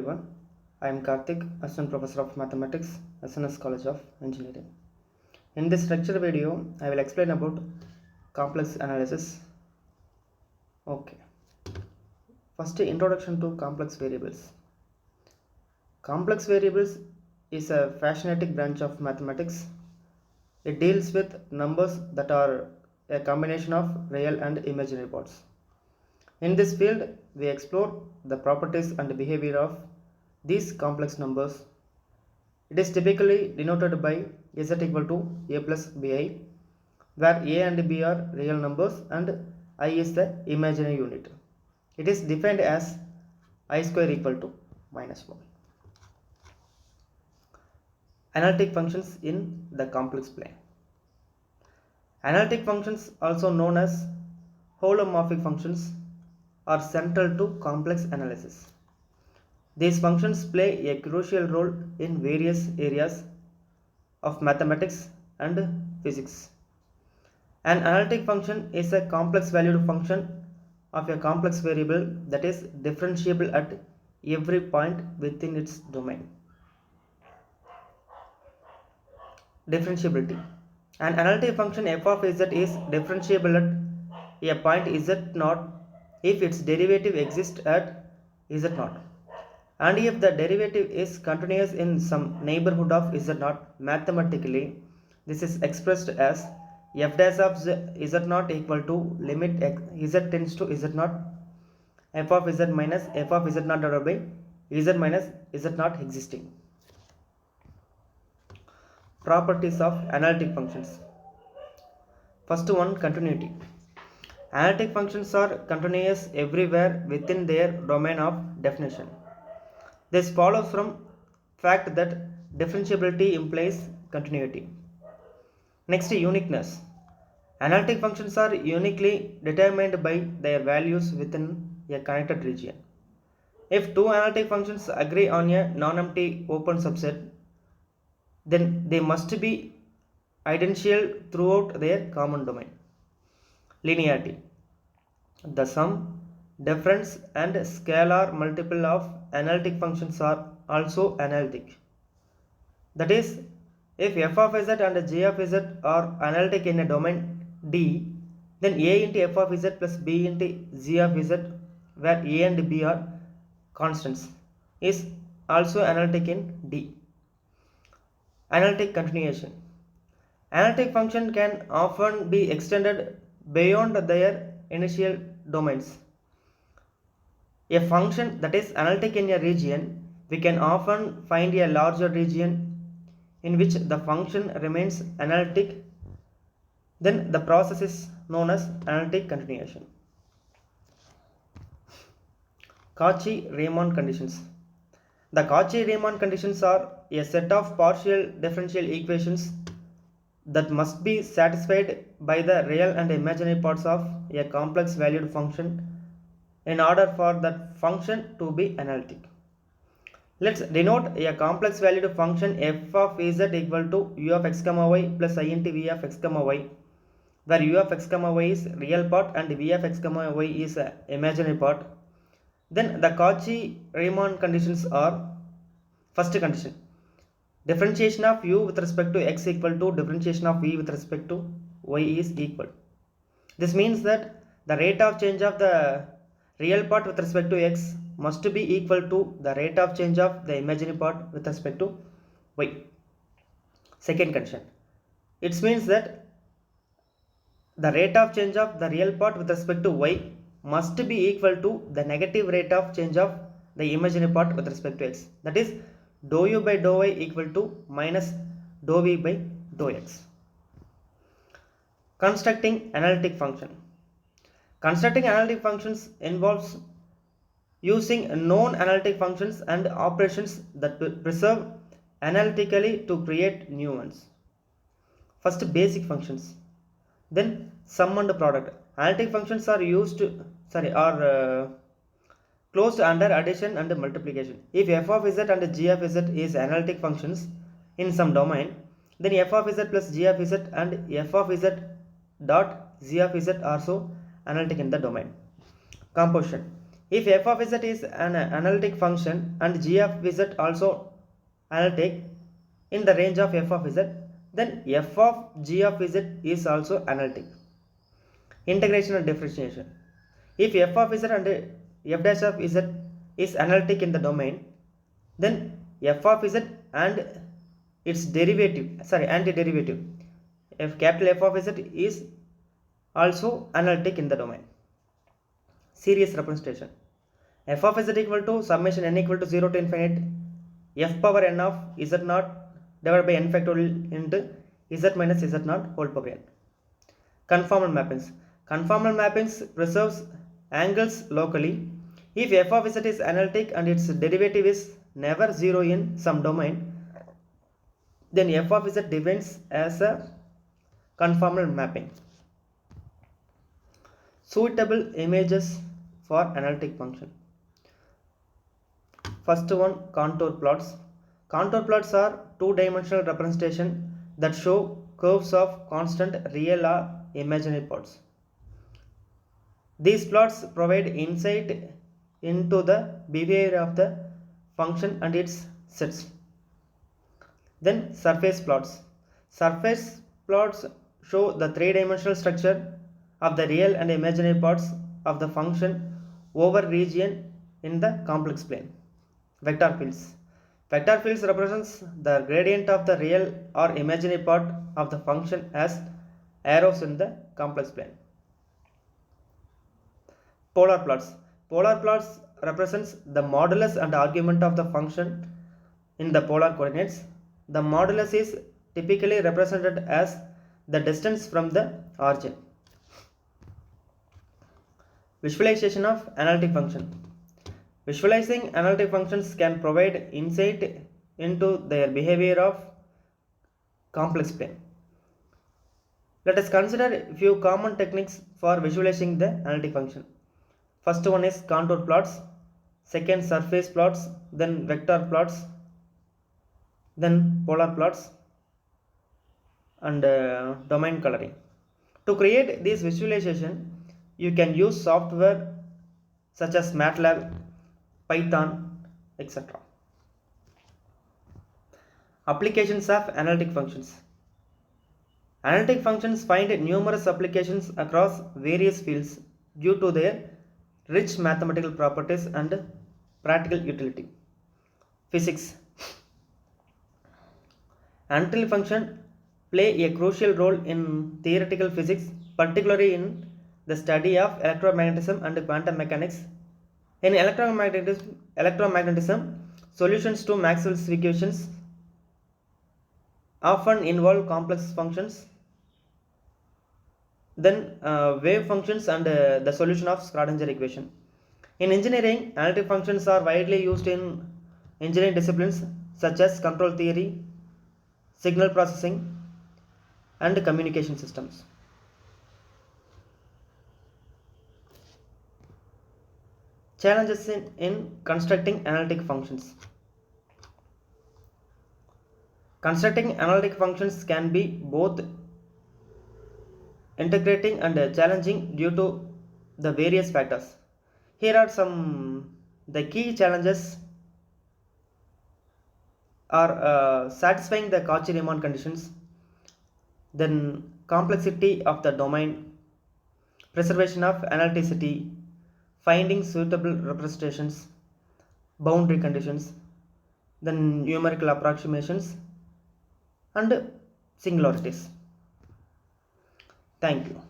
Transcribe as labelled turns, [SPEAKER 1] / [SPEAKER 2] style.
[SPEAKER 1] everyone. I am Karthik, Assistant Professor of Mathematics, SNS College of Engineering. In this lecture video, I will explain about complex analysis. Okay. First, introduction to complex variables. Complex variables is a fascinating branch of mathematics. It deals with numbers that are a combination of real and imaginary parts. In this field, we explore the properties and behavior of these complex numbers. It is typically denoted by z equal to a plus bi, where a and b are real numbers and I is the imaginary unit. It is defined as I square equal to minus 1. Analytic functions in the complex plane. Analytic functions, also known as holomorphic functions, are central to complex analysis. These functions play a crucial role in various areas of mathematics and physics. An analytic function is a complex valued function of a complex variable that is differentiable at every point within its domain. Differentiability. An analytic function f of z is differentiable at a point z0 if its derivative exists at z0. And if the derivative is continuous in some neighborhood of z0, mathematically this is expressed as f dash of z0 equal to limit z tends to z0 f of z minus f of z0 divided by z minus z0 existing. Properties of analytic functions. First one, continuity. Analytic functions are continuous everywhere within their domain of definition. This follows from fact that differentiability implies continuity. Next, uniqueness. Analytic functions are uniquely determined by their values within a connected region. If two analytic functions agree on a non-empty open subset, then they must be identical throughout their common domain. Linearity. The sum, difference, and scalar multiple of analytic functions are also analytic. That is, if f of z and g of z are analytic in a domain D, then a into f of z plus b into g of z, where a and b are constants, is also analytic in D. Analytic continuation. Analytic function can often be extended beyond their initial domains. A function that is analytic in a region, we can often find a larger region in which the function remains analytic. Then the process is known as analytic continuation. Cauchy-Riemann conditions. The Cauchy-Riemann conditions are a set of partial differential equations that must be satisfied by the real and imaginary parts of a complex valued function in order for that function to be analytic. Let's denote a complex valued function f of z equal to u of x comma y plus I into v of x comma y, where u of x comma y is real part and v of x comma y is imaginary part. Then the Cauchy-Riemann conditions are: first condition, differentiation of u with respect to x equal to differentiation of v with respect to y is equal. This means that the rate of change of the real part with respect to x must be equal to the rate of change of the imaginary part with respect to y. Second condition, it means that the rate of change of the real part with respect to y must be equal to the negative rate of change of the imaginary part with respect to x. That is, dou u by dou y equal to minus dou v by dou x. Constructing analytic function. Constructing analytic functions involves using known analytic functions and operations that preserve analytically to create new ones. First, basic functions. Then sum and product. Analytic functions are closed under addition and multiplication. If f of z and g of z is analytic functions in some domain, then f of z plus g of z and f of z dot g of z are also analytic in the domain. Composition. If f of z is an analytic function and g of z also analytic in the range of f of z, then f of g of z is also analytic. Integration and differentiation. If f of z and f dash of z is analytic in the domain, then f of z and its antiderivative, if capital F of z is also analytic in the domain. Series representation. F of z equal to summation n equal to 0 to infinite f power n of z naught divided by n factorial into z minus z naught whole power n. Conformal mappings. Conformal mappings preserves angles locally. If f of z is analytic and its derivative is never 0 in some domain, then f of z defines as a conformal mapping. Suitable images for analytic function. First one, contour plots. Contour plots are two-dimensional representation that show curves of constant real or imaginary parts. These plots provide insight into the behavior of the function and its sets. Then surface plots. Surface plots show the three-dimensional structure of the real and imaginary parts of the function over region in the complex plane. Vector fields. Vector fields represents the gradient of the real or imaginary part of the function as arrows in the complex plane. Polar plots. Polar plots represents the modulus and argument of the function in the polar coordinates. The modulus is typically represented as the distance from the origin. Visualization of analytic function. Visualizing analytic functions can provide insight into their behavior of complex plane. Let us consider a few common techniques for visualizing the analytic function. First one is contour plots, second surface plots, then vector plots, then polar plots, and domain coloring. To create this visualization, you can use software such as MATLAB, Python, etc. Applications of analytic functions. Analytic functions find numerous applications across various fields due to their rich mathematical properties and practical utility. Physics. Analytic functions play a crucial role in theoretical physics, particularly in the study of electromagnetism and quantum mechanics. In electromagnetism, solutions to Maxwell's equations often involve complex functions, then wave functions and the solution of Schrödinger equation. In engineering, analytic functions are widely used in engineering disciplines such as control theory, signal processing, and communication systems. Challenges in constructing analytic functions. Constructing analytic functions can be both integrating and challenging due to the various factors. Here are some the key challenges are satisfying the Cauchy-Riemann conditions, then complexity of the domain, preservation of analyticity, finding suitable representations, boundary conditions, then numerical approximations, and singularities. Thank you.